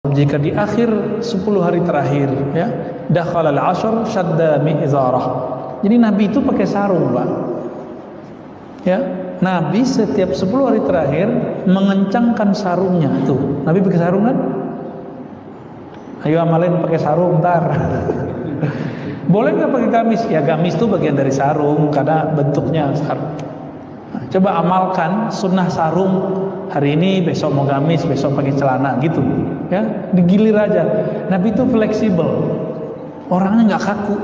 jika di akhir 10 hari terakhir ya, dakhalal ashr shadda mi'zarah. Jadi Nabi itu pakai sarung, Pak. Ya, Nabi setiap 10 hari terakhir mengencangkan sarungnya. Tuh, Nabi pakai sarung kan? Ayo amalin pakai sarung ntar. Boleh nggak pakai gamis? Ya gamis itu bagian dari sarung karena bentuknya sarung. Nah, coba amalkan sunnah sarung hari ini, besok mau gamis, besok pakai celana gitu. Ya, digilir aja. Nabi itu fleksibel. Orangnya nggak kaku.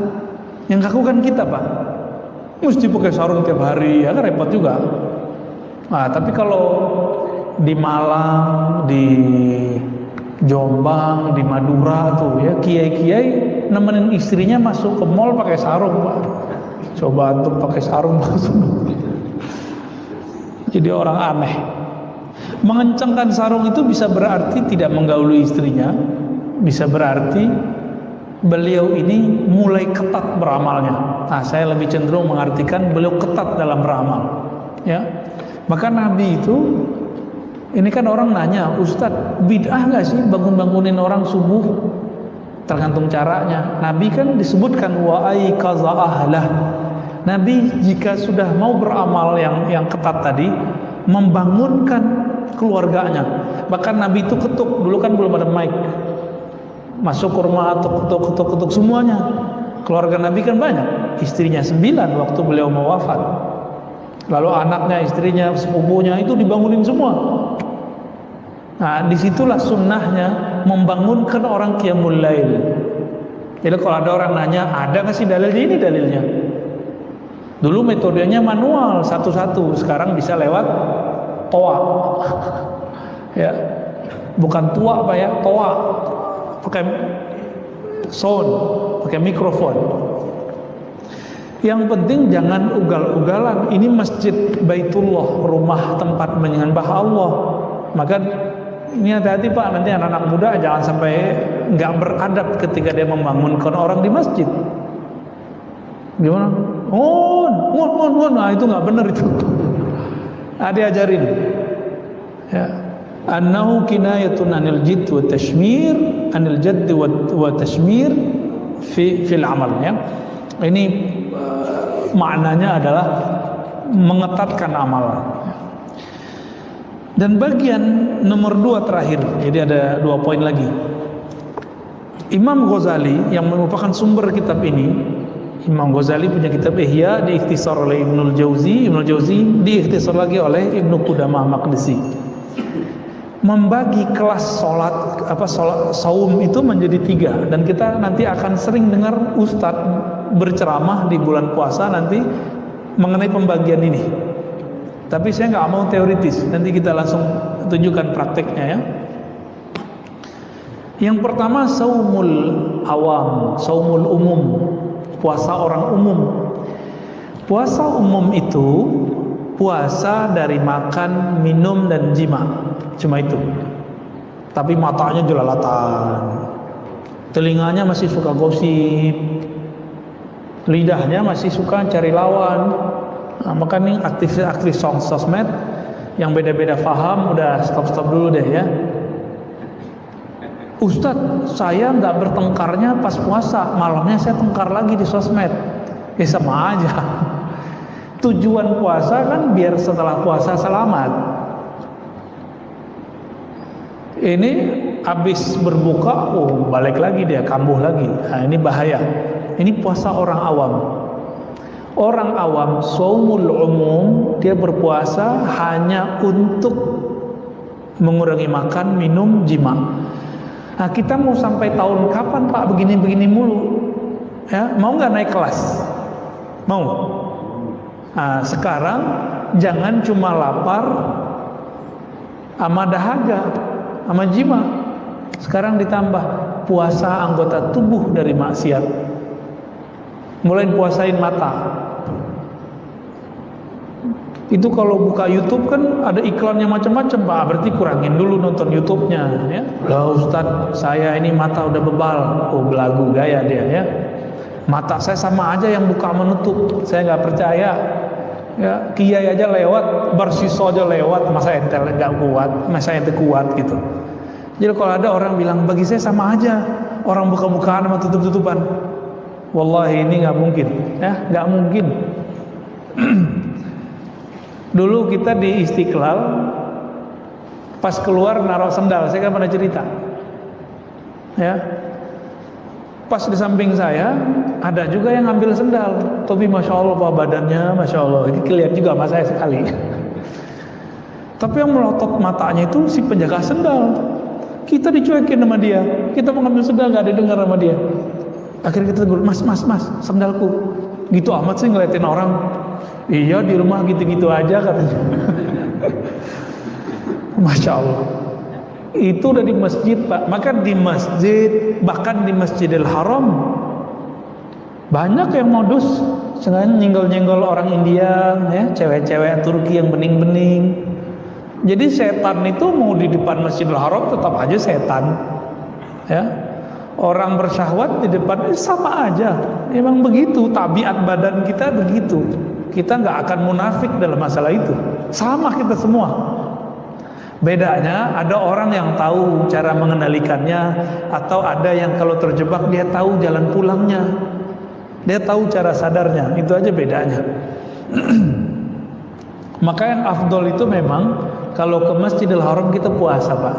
Yang kaku kan kita, Pak. Mesti pakai sarung tiap hari, ya kan repot juga. Nah, tapi kalau di Malang, di Jombang, di Madura tuh ya, kiai-kiai nemenin istrinya masuk ke mall pakai sarung, Pak. Coba antum pakai sarung masuk. Jadi orang aneh. Mengencangkan sarung itu bisa berarti tidak menggauli istrinya, bisa berarti beliau ini mulai ketat beramalnya. Nah, saya lebih cenderung mengartikan beliau ketat dalam beramal. Ya, maka Nabi itu, ini kan orang nanya, Ustadz, bid'ah nggak sih bangun-bangunin orang subuh? Tergantung caranya. Nabi kan disebutkan wa ayqaza ahlah. Nabi jika sudah mau beramal yang ketat tadi, membangunkan keluarganya. Bahkan Nabi itu ketuk, dulu kan belum ada mic. Masuk ke rumah, ketuk semuanya. Keluarga Nabi kan banyak, istrinya 9 waktu beliau mau wafat. Lalu anaknya, istrinya, sepupunya itu dibangunin semua. Nah, disitulah sunnahnya membangunkan orang qiyamul lail. Jadi kalau ada orang nanya, ada nggak sih dalilnya? Ini dalilnya. Dulu metodenya manual satu-satu, sekarang bisa lewat toa. Ya, bukan tua Pak ya, toa. Pakai sound, pakai mikrofon. Yang penting jangan ugal-ugalan. Ini masjid Baitullah, rumah tempat menyembah Allah. Maka ini hati-hati Pak, nanti anak-anak muda jangan sampai nggak beradab ketika dia membangunkan orang di masjid. Gimana? Nah itu nggak benar itu. Diajarin. Ya. Annahu kinayatun anil jidd wa tashmir, anil jadd wa tashmir fil amal ya. Ini maknanya adalah mengetatkan amalan. Dan bagian nomor 2 terakhir, jadi ada 2 poin lagi. Imam Ghazali yang merupakan sumber kitab ini, Imam Ghazali punya kitab Ihya, diikhtisar oleh Ibnul Jauzi, Ibnul Jauzi diikhtisar lagi oleh Ibnu Qudamah Maqdisi. Membagi kelas salat saum itu menjadi 3, dan kita nanti akan sering dengar ustadz berceramah di bulan puasa nanti mengenai pembagian ini. Tapi saya nggak mau teoritis, nanti kita langsung tunjukkan prakteknya ya. Yang pertama saumul awam, saumul umum, puasa orang umum. Puasa umum itu puasa dari makan, minum dan jima, cuma itu. Tapi matanya jelalatan, telinganya masih suka gosip, lidahnya masih suka cari lawan. Nah, maka nih aktivis sosmed yang beda-beda paham udah stop dulu deh ya. Ustadz, saya nggak bertengkarnya pas puasa, malamnya saya tengkar lagi di sosmed. Ya sama aja. Tujuan puasa kan biar setelah puasa selamat. Ini habis berbuka, balik lagi dia, kambuh lagi. Nah, ini bahaya. Ini puasa orang awam. Orang awam, shaumul umum, dia berpuasa hanya untuk mengurangi makan, minum, jima. Nah, kita mau sampai tahun kapan Pak begini-begini mulu? Ya, mau nggak naik kelas? Mau? Nah, sekarang jangan cuma lapar sama dahaga, sama jima. Sekarang ditambah puasa anggota tubuh dari maksiat. Mulai puasain mata. Itu kalau buka YouTube kan ada iklannya macam-macam Pak, berarti kurangin dulu nonton YouTube-nya ya. Lah Ustadz, saya ini mata udah bebal. Belagu gaya dia ya. Mata saya sama aja yang buka menutup. Saya nggak percaya. Ya, kiai aja lewat, bersiso aja lewat, masa ente nggak kuat, masa ente kuat gitu. Jadi kalau ada orang bilang bagi saya sama aja, orang buka-bukaan sama tutup-tutupan, wallahi ini nggak mungkin, ya nggak mungkin. Dulu kita di Istiqlal, pas keluar naruh sendal, saya kan pernah cerita, ya. Pas di samping saya ada juga yang ngambil sendal, tapi masya Allah pak badannya, masya Allah, ini kelihatan juga sama saya sekali. Tapi yang melotot matanya itu si penjaga sendal. Kita dicuekin sama dia, kita mau ngambil sendal nggak ada dengar sama dia. Akhirnya kita tegur, mas, sendalku. Gitu amat sih ngeliatin orang. Iya di rumah gitu-gitu aja katanya. Masya Allah. Itu udah di masjid pak. Maka di masjid, bahkan di Masjidil Haram, banyak yang modus sengaja nyenggol-nyenggol orang India, ya, cewek-cewek Turki yang bening-bening. Jadi setan itu mau di depan Masjidil Haram tetap aja setan, ya. Orang bersyahwat di depan sama aja. Memang begitu, tabiat badan kita begitu. Kita nggak akan munafik dalam masalah itu. Sama kita semua. Bedanya ada orang yang tahu cara mengendalikannya, atau ada yang kalau terjebak dia tahu jalan pulangnya, dia tahu cara sadarnya. Itu aja bedanya. Maka yang afdol itu memang kalau ke Masjidil Haram kita puasa pak.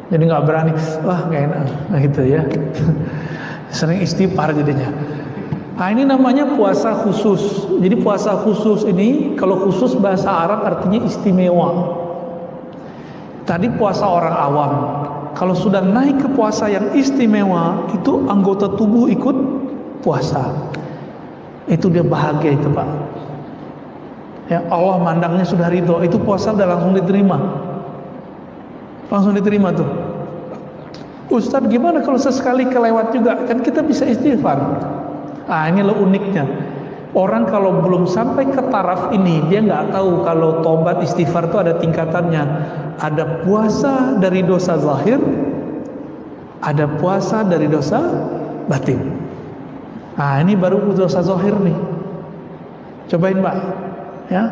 Jadi nggak berani, wah nggak enak, nah, gitu ya. Sering istighfar jadinya. Nah ini namanya puasa khusus. Jadi puasa khusus ini, kalau khusus bahasa Arab artinya istimewa. Tadi puasa orang awam. Kalau sudah naik ke puasa yang istimewa, itu anggota tubuh ikut puasa. Itu dia bahagia itu pak. Ya Allah mandangnya sudah ridho, itu puasa udah langsung diterima. Langsung diterima tuh. Ustadz gimana kalau sesekali kelewat juga? Kan kita bisa istighfar. Ah ini loh uniknya. Orang kalau belum sampai ke taraf ini, dia nggak tahu kalau tobat istighfar itu ada tingkatannya. Ada puasa dari dosa zahir, ada puasa dari dosa batin. Ah ini baru dosa zahir nih. Cobain pak, ya,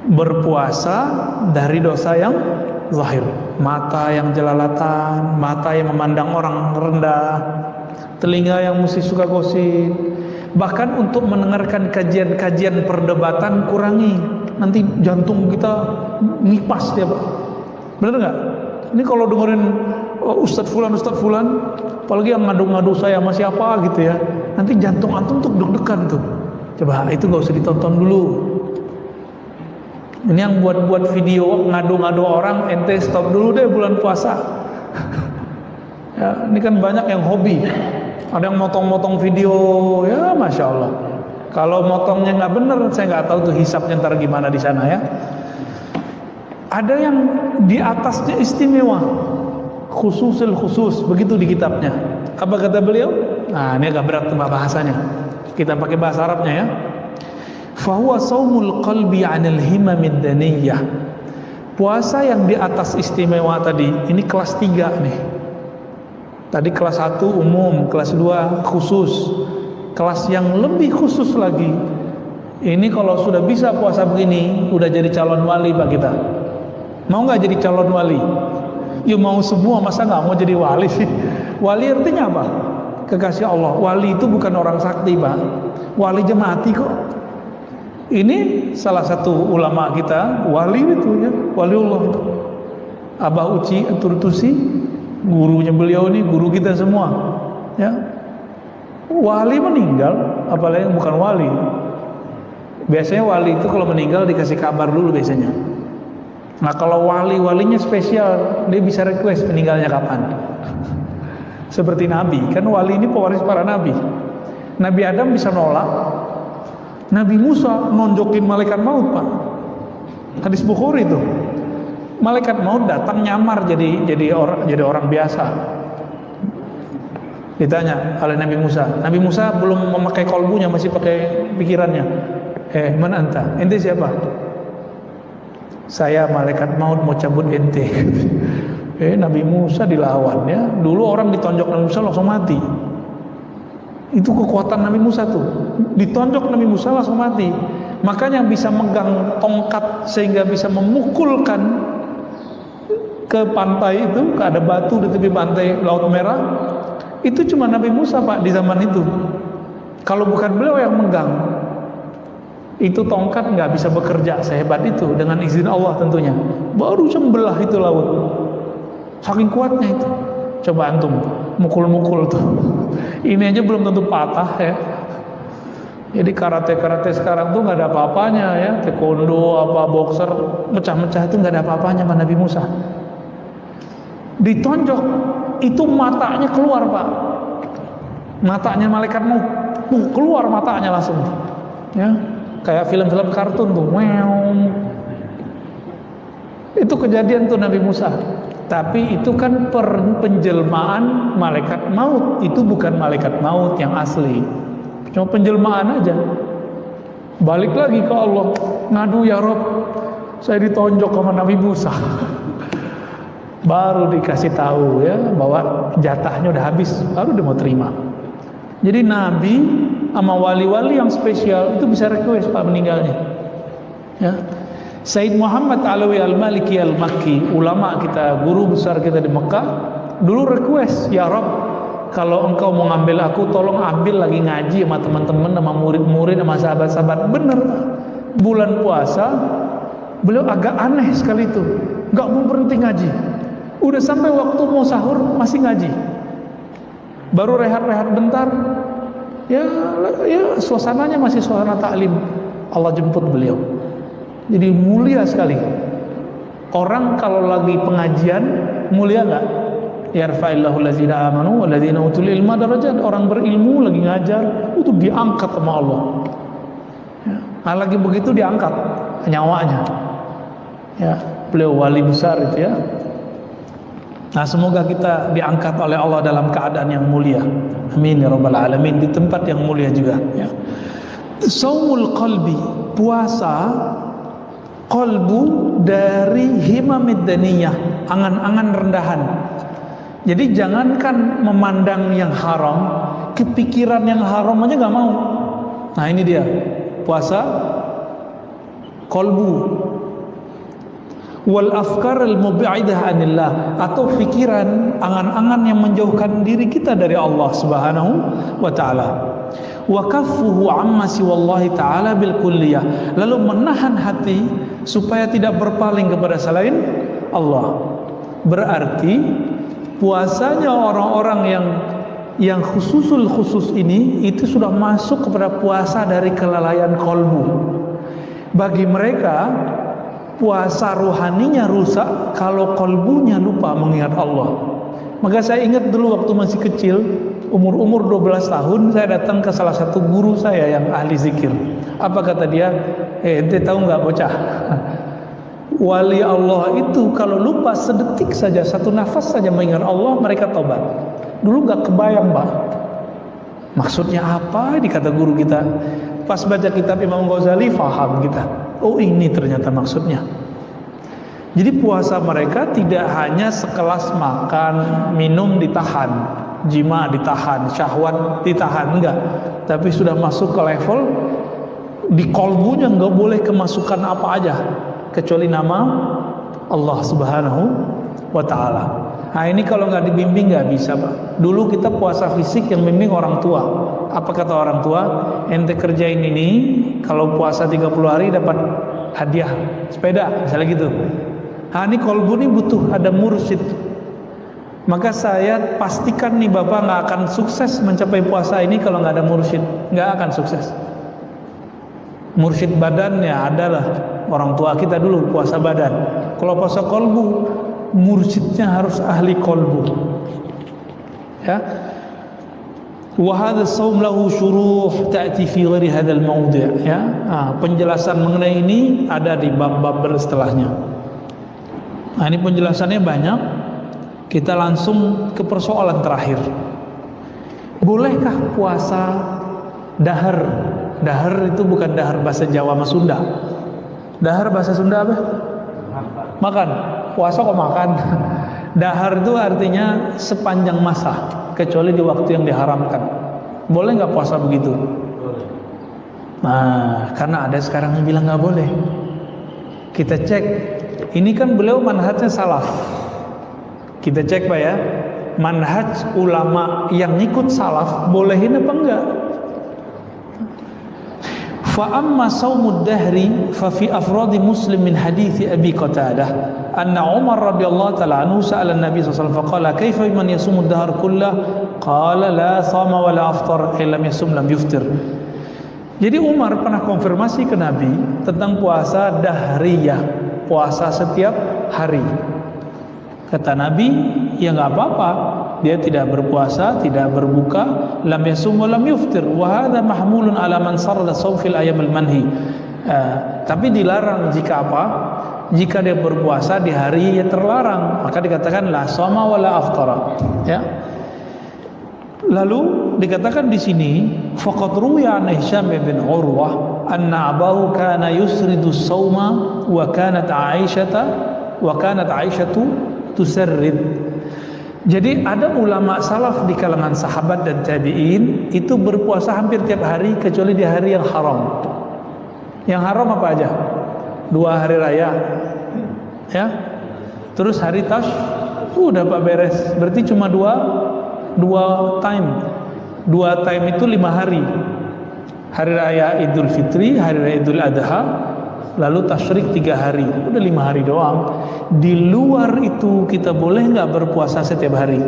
berpuasa dari dosa yang zahir, mata yang jelalatan, mata yang memandang orang rendah, telinga yang mesti suka gosip. Bahkan untuk mendengarkan kajian-kajian perdebatan kurangi, nanti jantung kita ngipas dia pak. Bener nggak? Ini kalau dengerin Ustadz Fulan, apalagi yang ngadu-ngadu saya sama siapa gitu ya, nanti jantung antum tuh deg-degan tuh. Coba itu nggak usah ditonton dulu. Ini yang buat video ngadu-ngadu orang, ente stop dulu deh bulan puasa. Ya, ini kan banyak yang hobi. Ada yang motong-motong video, ya masya Allah. Kalau motongnya nggak bener, saya nggak tahu tuh hisapnya ntar gimana di sana ya. Ada yang di atasnya istimewa, khususil khusus, begitu di kitabnya. Apa kata beliau? Nah ini agak berat tuh bahasanya. Kita pakai bahasa Arabnya ya. Fahuwa saumul qalbi 'anil himamid daniyah. Puasa yang di atas istimewa tadi, ini kelas 3 nih. Tadi kelas 1 umum, kelas 2 khusus. Kelas yang lebih khusus lagi. Ini kalau sudah bisa puasa begini, udah jadi calon wali pak kita. Mau nggak jadi calon wali? Ya mau semua, masa nggak mau jadi wali sih? Wali artinya apa? Kekasih Allah. Wali itu bukan orang sakti pak. Wali aja mati kok. Ini salah satu ulama kita, wali itu ya, waliullah itu. Abah Uci Aturtusi, gurunya beliau ini, guru kita semua. Ya, wali meninggal, apalagi yang bukan wali. Biasanya wali itu kalau meninggal dikasih kabar dulu biasanya. Nah kalau walinya spesial, dia bisa request meninggalnya kapan. Seperti Nabi, kan wali ini pewaris para Nabi. Nabi Adam bisa nolak. Nabi Musa nonjokin malaikat maut pak. Hadis Bukhari itu. Malaikat maut datang nyamar jadi orang biasa. Ditanya oleh Nabi Musa. Nabi Musa belum memakai kolbunya, masih pakai pikirannya. Man anta? Ente siapa? Saya malaikat maut mau cabut ente. Nabi Musa dilawan ya. Dulu orang ditonjok Nabi Musa langsung mati. Itu kekuatan Nabi Musa tuh. Ditonjok Nabi Musa langsung mati. Makanya yang bisa megang tongkat sehingga bisa memukulkan ke pantai itu, ada batu di tepi pantai Laut Merah, itu cuma Nabi Musa Pak di zaman itu. Kalau bukan beliau yang megang, itu tongkat nggak bisa bekerja sehebat itu, dengan izin Allah tentunya. Baru sembelah itu laut, saking kuatnya itu. Coba antum mukul-mukul tuh, ini aja belum tentu patah ya. Jadi karate sekarang tuh nggak ada apa-apanya ya, taekwondo apa boxer mecah-mecah itu nggak ada apa-apanya sama Nabi Musa. Ditonjok itu matanya keluar Pak, matanya malaikat mau keluar matanya langsung ya, kayak film-film kartun tuh, itu kejadian tuh Nabi Musa. Tapi itu kan penjelmaan malaikat maut, itu bukan malaikat maut yang asli, cuma penjelmaan aja. Balik lagi ke Allah, ngadu, ya Rob, saya ditonjok sama Nabi Musa. Baru dikasih tahu ya bahwa jatahnya udah habis, baru dia mau terima. Jadi Nabi sama wali-wali yang spesial itu bisa request Pak meninggalnya ya. Sayyid Muhammad Alawi Al-Maliki Al-Makki, ulama kita, guru besar kita di Mekah, dulu request, ya Rob, kalau engkau mau ngambil aku, tolong ambil lagi ngaji sama teman-teman, sama murid-murid, sama sahabat-sahabat. Bener, bulan puasa beliau agak aneh sekali itu, nggak mau berhenti ngaji. Udah sampai waktu mau sahur masih ngaji, baru rehat-rehat bentar ya suasananya masih suasana taklim. Allah jemput beliau. Jadi mulia sekali. Orang kalau lagi pengajian mulia nggak? Yarfa'illahu allazina amanu wallazina utul ilma darajat. Orang berilmu lagi ngajar itu diangkat sama Allah ya. Nah, lagi begitu diangkat nyawanya ya. Beliau wali besar itu ya. Nah, semoga kita diangkat oleh Allah dalam keadaan yang mulia. Amin ya rabbal alamin, di tempat yang mulia juga ya. Saumul qalbi, puasa qalbu dari himamid daniyah, angan-angan rendahan. Jadi jangankan memandang yang haram, kepikiran yang haram aja gak mau. Nah ini dia puasa qalbu. Wal afkar al mubi'idah anillah, atau pikiran, angan-angan yang menjauhkan diri kita dari Allah Subhanahu wa taala. Wa kaffuhu amma siwallahi taala bil kulliyah, lalu menahan hati supaya tidak berpaling kepada selain Allah. Berarti puasanya orang-orang yang khusus ini itu sudah masuk kepada puasa dari kelalaian kolbu. Bagi mereka puasa rohaninya rusak kalau kolbunya lupa mengingat Allah. Maka saya ingat dulu waktu masih kecil, umur 12 tahun, saya datang ke salah satu guru saya yang ahli zikir. Apa kata dia? Ente tahu nggak bocah? Wali Allah itu kalau lupa sedetik saja, satu nafas saja mengingat Allah, mereka tobat. Dulu nggak kebayang Pak, maksudnya apa? Dikata guru kita. Pas baca kitab Imam Ghazali, faham kita. Oh ini ternyata maksudnya. Jadi puasa mereka tidak hanya sekelas makan, minum ditahan, jima ditahan, syahwat ditahan, enggak. Tapi sudah masuk ke level di kolbunya nggak boleh kemasukan apa aja kecuali nama Allah Subhanahu wa taala. Nah ini kalau nggak dibimbing nggak bisa Pak. Dulu kita puasa fisik yang bimbing orang tua. Apa kata orang tua? Ente kerjain ini, kalau puasa 30 hari dapat hadiah sepeda, misalnya gitu. Nah ini kolbu ini butuh ada mursyid. Maka saya pastikan nih Bapak nggak akan sukses mencapai puasa ini kalau nggak ada mursyid. Nggak akan sukses. Mursyid badannya adalah orang tua kita dulu puasa badan. Kalau puasa kolbu, mursyidnya harus ahli kolbu ya. Wa hadha shaum lahu syuruh ta'ti fi ghairi hadzal mawdi' ya. Penjelasan mengenai ini ada di bab-bab setelahnya. Nah ini penjelasannya banyak. Kita langsung ke persoalan terakhir. Bolehkah puasa dahar? Dahar itu bukan dahar bahasa Jawa sama Sunda. Dahar bahasa Sunda apa? Makan. Puasa kok makan. Dahar itu artinya sepanjang masa, kecuali di waktu yang diharamkan. Boleh nggak puasa begitu? Boleh. Nah, karena ada sekarang yang bilang nggak boleh. Kita cek. Ini kan beliau manhajnya salaf. Kita cek Pak ya, manhaj ulama yang ngikut salaf bolehin apa enggak? Fa amma saumud dahri fa fi afradi Muslim min hadits Abi Qatadah anna Umar radhiyallahu ta'ala anhu sa'ala an-nabi sallallahu alaihi wasallam faqala kaifa man yasumud dahr kullah qala la sama wa la aftar illa yasum lam yuftir. Jadi Umar pernah konfirmasi ke Nabi tentang puasa dahriyah, puasa setiap hari. Kata Nabi, ya nggak apa-apa, dia tidak berpuasa, tidak berbuka, lam yasum wa lam yuftir, wa hadha mahmulun ala man sarada shaum fil ayyam al-manhi. Tapi dilarang jika apa? Jika dia berpuasa di hari yang terlarang, maka dikatakan la shoma wa la aftara. Ya. Lalu dikatakan di sini, faqad ruwiya an Hisham bin Urwah anna abahu kana yusridu shauma wa kanat Aisyatu tusarrid. Jadi ada ulama salaf di kalangan sahabat dan tabi'in itu berpuasa hampir tiap hari kecuali di hari yang haram. Yang haram apa aja? 2 hari raya, ya. Terus hari tash, udah Pak beres. Berarti cuma dua time. 2 time itu 5 hari. Hari raya Idul Fitri, hari raya Idul Adha, lalu tasyrik 3 hari, udah 5 hari doang. Di luar itu kita boleh nggak berpuasa setiap hari?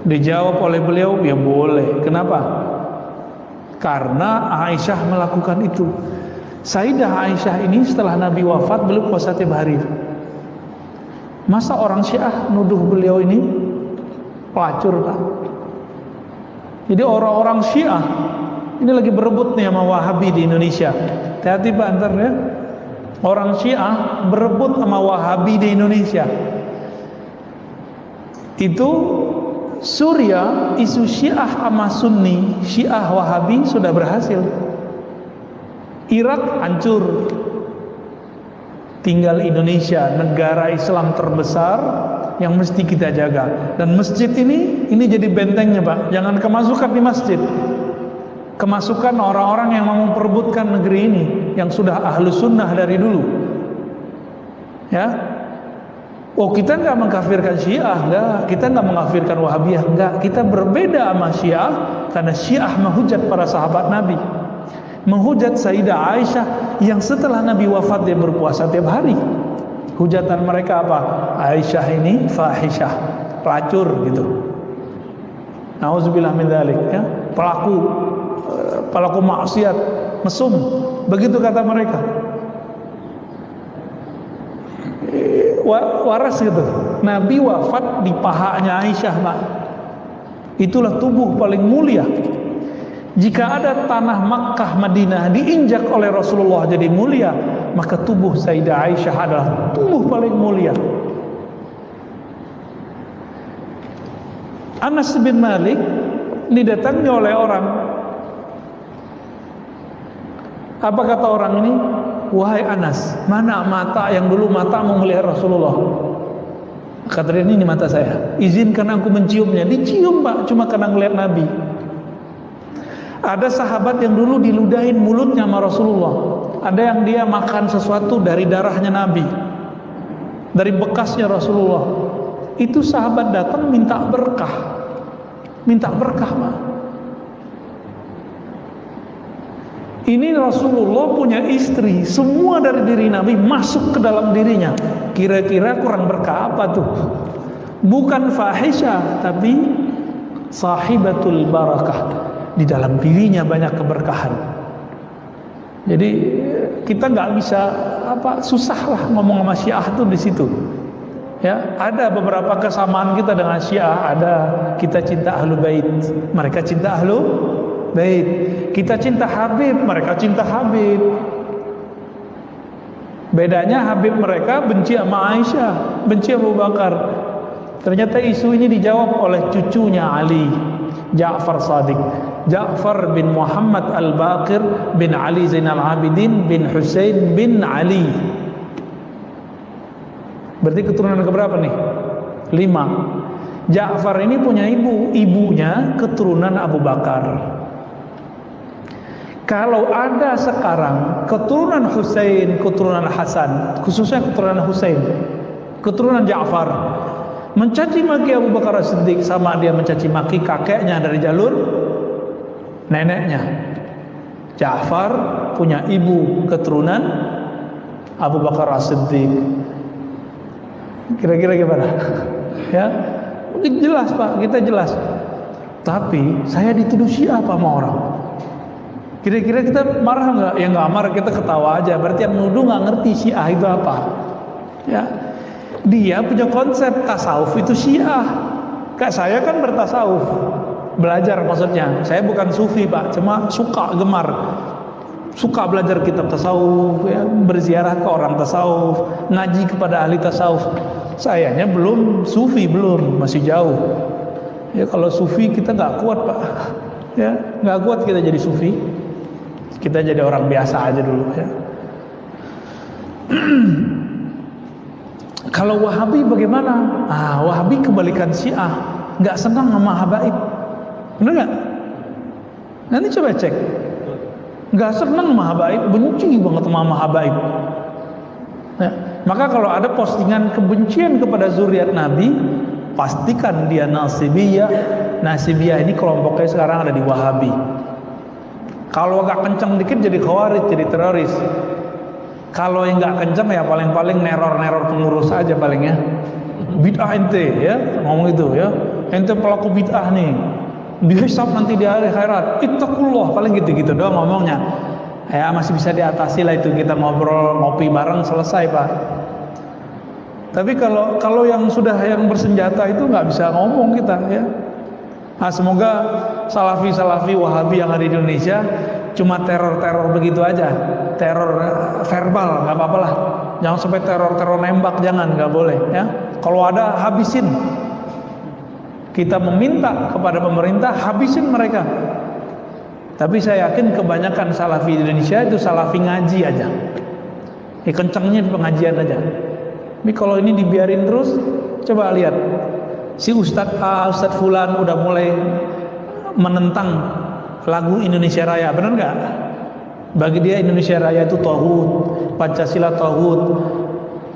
Dijawab oleh beliau, ya boleh. Kenapa? Karena Aisyah melakukan itu. Sayyidah Aisyah ini setelah Nabi wafat beliau puasa tiap hari. Masa orang Syiah nuduh beliau ini pelacur, Pak? Jadi orang-orang Syiah ini lagi berebut nih sama Wahabi di Indonesia. Hati-hati Pak, antar ya. Orang Syiah berebut sama Wahabi di Indonesia. Itu Suriah, isu Syiah sama Sunni, Syiah Wahabi sudah berhasil. Irak hancur. Tinggal Indonesia, negara Islam terbesar yang mesti kita jaga. Dan masjid ini jadi bentengnya Pak. Jangan kemasukan di masjid. Kemasukan orang-orang yang mau memperebutkan negeri ini, yang sudah ahlu sunnah dari dulu. Ya, oh kita nggak mengkafirkan Syiah, enggak. Kita nggak mengkafirkan Wahabiyah, enggak. Kita berbeda sama Syiah karena Syiah menghujat para sahabat Nabi, menghujat Sayyidah Aisyah yang setelah Nabi wafat dia berpuasa tiap hari. Hujatan mereka apa? Aisyah ini fahisyah, pelacur gitu. Nauzubillah min dzalik, ya. Pelaku maksiat, mesum, begitu kata mereka. Waras gitu. Nabi wafat di pahanya Aisyah, Pak. Itulah tubuh paling mulia. Jika ada tanah Makkah Madinah diinjak oleh Rasulullah jadi mulia, maka tubuh Sayyidah Aisyah adalah tubuh paling mulia. Anas bin Malik didatangi oleh orang. Apa kata orang ini? Wahai Anas, mana mata yang dulu matamu melihat Rasulullah? Kata dia, ini mata saya. Izinkan aku menciumnya. Dicium Pak, cuma karena ngelihat Nabi. Ada sahabat yang dulu diludahin mulutnya sama Rasulullah. Ada yang dia makan sesuatu dari darahnya Nabi, dari bekasnya Rasulullah. Itu sahabat datang minta berkah. Minta berkah Pak. Ini Rasulullah punya istri, semua dari diri Nabi masuk ke dalam dirinya. Kira-kira kurang berkah apa tuh? Bukan fahisyah, tapi sahibatul barakah. Di dalam dirinya banyak keberkahan. Jadi kita nggak bisa susah lah ngomong sama Syiah tuh di situ. Ya, ada beberapa kesamaan kita dengan Syiah. Ada kita cinta Ahlul Bait, mereka cinta Ahlul Bait. Kita cinta Habib, mereka cinta Habib. Bedanya Habib mereka benci sama Aisyah, benci Abu Bakar. Ternyata isu ini dijawab oleh cucunya Ali, Ja'far Shadiq. Ja'far bin Muhammad Al-Baqir bin Ali Zainal Abidin bin Husain bin Ali. Berarti keturunan keberapa nih? 5. Ja'far ini punya ibunya keturunan Abu Bakar. Kalau ada sekarang keturunan Husain, keturunan Hasan, khususnya keturunan Husain, keturunan Ja'far, mencaci maki Abu Bakar As-Siddiq sama dia mencaci maki kakeknya dari jalur neneknya. Ja'far punya ibu keturunan Abu Bakar As-Siddiq. Kira-kira gimana? Ya, jelas Pak, kita jelas. Tapi saya dituduh Syiah apa sama orang? Kira-kira kita marah nggak? Ya nggak marah, kita ketawa aja. Berarti yang nuduh nggak ngerti Syiah itu apa. Ya, dia punya konsep tasawuf itu Syiah. Kayak saya kan bertasawuf, belajar maksudnya. Saya bukan sufi Pak, cuma suka gemar, suka belajar kitab tasawuf, ya, berziarah ke orang tasawuf, ngaji kepada ahli tasawuf. Sayanya belum sufi, belum, masih jauh. Ya kalau sufi kita nggak kuat Pak, ya nggak kuat kita jadi sufi. Kita jadi orang biasa aja dulu ya. Kalau Wahabi bagaimana? Wahabi kebalikan Syiah, nggak senang sama habaib, benar nggak? Nanti coba cek, nggak senang sama habaib, benci banget sama habaib. Ya. Maka kalau ada postingan kebencian kepada zuriat Nabi, pastikan dia nasibiyah. Nasibiyah ini kelompoknya sekarang ada di Wahabi. Kalau agak kencang dikit jadi khawarij, jadi teroris. Kalau yang nggak kencang ya paling-paling neror-neror pengurus aja palingnya. Bid'ah ente ya, ngomong itu ya. Ente pelaku bid'ah nih. Dihisab nanti di hari akhirat. Ittaqullah, paling gitu-gitu doang ngomongnya. Ya masih bisa diatasi lah itu, kita ngobrol, ngopi bareng selesai Pak. Tapi kalau yang sudah yang bersenjata itu nggak bisa ngomong kita ya. Nah, semoga salafi-salafi Wahabi yang ada di Indonesia cuma teror-teror begitu aja, teror verbal nggak apa-apa lah, jangan sampai teror-teror nembak, jangan, nggak boleh ya. Kalau ada habisin, kita meminta kepada pemerintah habisin mereka. Tapi saya yakin kebanyakan salafi di Indonesia itu salafi ngaji aja, kencengnya di pengajian aja. Tapi kalau ini dibiarin terus, coba lihat si Ustadz A, Ustadz Fulan udah mulai menentang lagu Indonesia Raya, benar nggak? Bagi dia Indonesia Raya itu tauhid, Pancasila tauhid.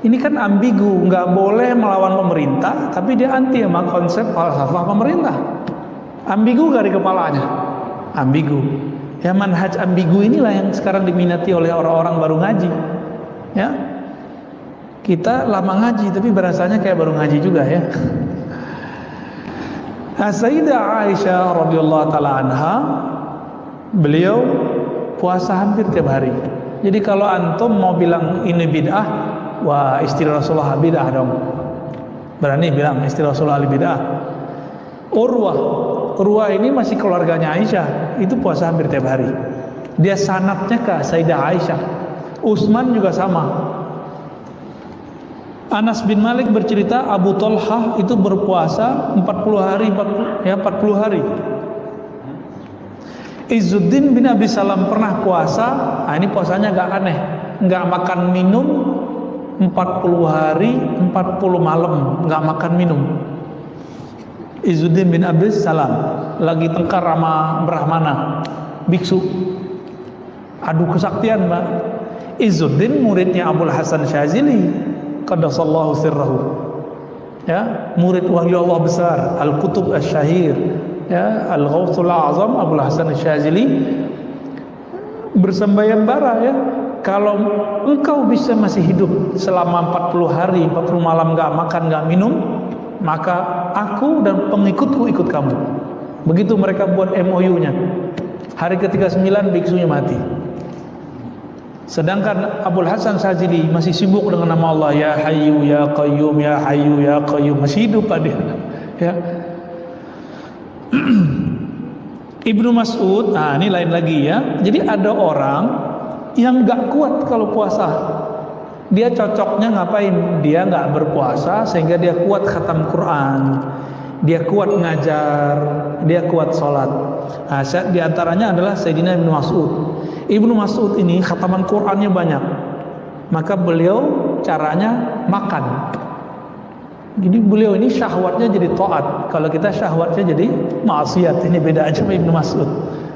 Ini kan ambigu, nggak boleh melawan pemerintah, tapi dia anti sama konsep falsafah pemerintah. Ambigu dari kepalanya, ambigu. Ya manhaj ambigu inilah yang sekarang diminati oleh orang-orang baru ngaji. Ya, kita lama ngaji tapi berasanya kayak baru ngaji juga ya. Sayyidah Aisyah radhiyallahu taala anha, beliau puasa hampir tiap hari. Jadi kalau antum mau bilang ini bid'ah, wah istri Rasulullah bid'ah dong. Berani bilang istri Rasulullah bid'ah. Urwah ini masih keluarganya Aisyah, itu puasa hampir tiap hari. Dia sanadnya ke Sayyidah Aisyah. Utsman juga sama. Anas bin Malik bercerita Abu Thalhah itu berpuasa 40 hari. Izzuddin bin Abi Salam pernah puasa, ini puasanya agak aneh, nggak makan minum 40 hari 40 malam, nggak makan minum. Izzuddin bin Abi Salam lagi tengkar sama Brahmana, biksu, adu kesaktian Mbak. Izzuddin muridnya Abul Hasan Syazili, qaddasallahu sirrahu, ya, murid wali Allah besar, Al-Qutub Asy-Syahir, ya, Al-Ghawthul A'zam Abul Hasan Syazili bersembahyang bara ya, kalau engkau bisa masih hidup selama 40 hari 40 malam gak makan gak minum, maka aku dan pengikutku ikut kamu. Begitu mereka buat MOU-nya. Hari ke-39 biksunya mati. Sedangkan Abul Hasan Syazili masih sibuk dengan nama Allah, ya Hayyu ya Qayyum, ya Hayyu ya Qayyum, masih hidup dia. Ya. Ibnu Mas'ud, ini lain lagi ya. Jadi ada orang yang gak kuat kalau puasa. Dia cocoknya ngapain? Dia gak berpuasa sehingga dia kuat khatam Quran, dia kuat ngajar, dia kuat sholat. Nah, di antaranya adalah Sayyidina Ibnu Mas'ud. Ibnu Mas'ud ini khataman Qurannya banyak, maka beliau caranya makan. Jadi beliau ini syahwatnya jadi taat, kalau kita syahwatnya jadi maksiat. Ini beda aja sama Ibnu Mas'ud.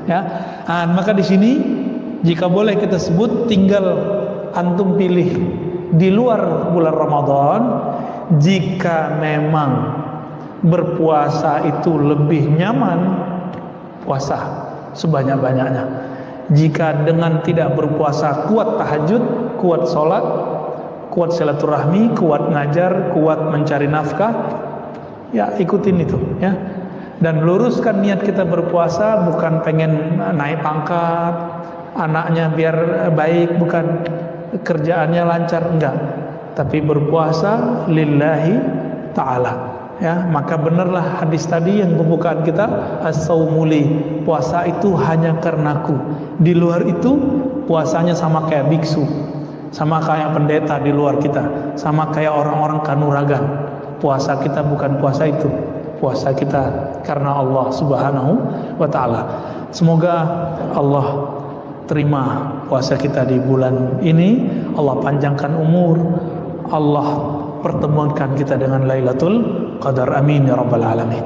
Ya, maka di sini jika boleh kita sebut, tinggal antum pilih di luar bulan Ramadan, jika memang berpuasa itu lebih nyaman, puasa sebanyak-banyaknya. Jika dengan tidak berpuasa kuat tahajud, kuat sholat, kuat silaturahmi, kuat ngajar, kuat mencari nafkah, ya ikutin itu ya. Dan luruskan niat kita berpuasa bukan pengen naik pangkat, anaknya biar baik, bukan kerjaannya lancar, enggak, tapi berpuasa lillahi ta'ala ya. Maka benarlah hadis tadi yang pembukaan kita, as-saumuli, puasa itu hanya karenaku. Di luar itu puasanya sama kayak biksu, sama kayak pendeta di luar kita, sama kayak orang-orang kanuragan. Puasa kita bukan puasa itu, puasa kita karena Allah Subhanahu wa ta'ala. Semoga Allah terima puasa kita di bulan ini, Allah panjangkan umur, Allah pertemukan kita dengan Lailatul Qadar, amin ya rabbal alamin.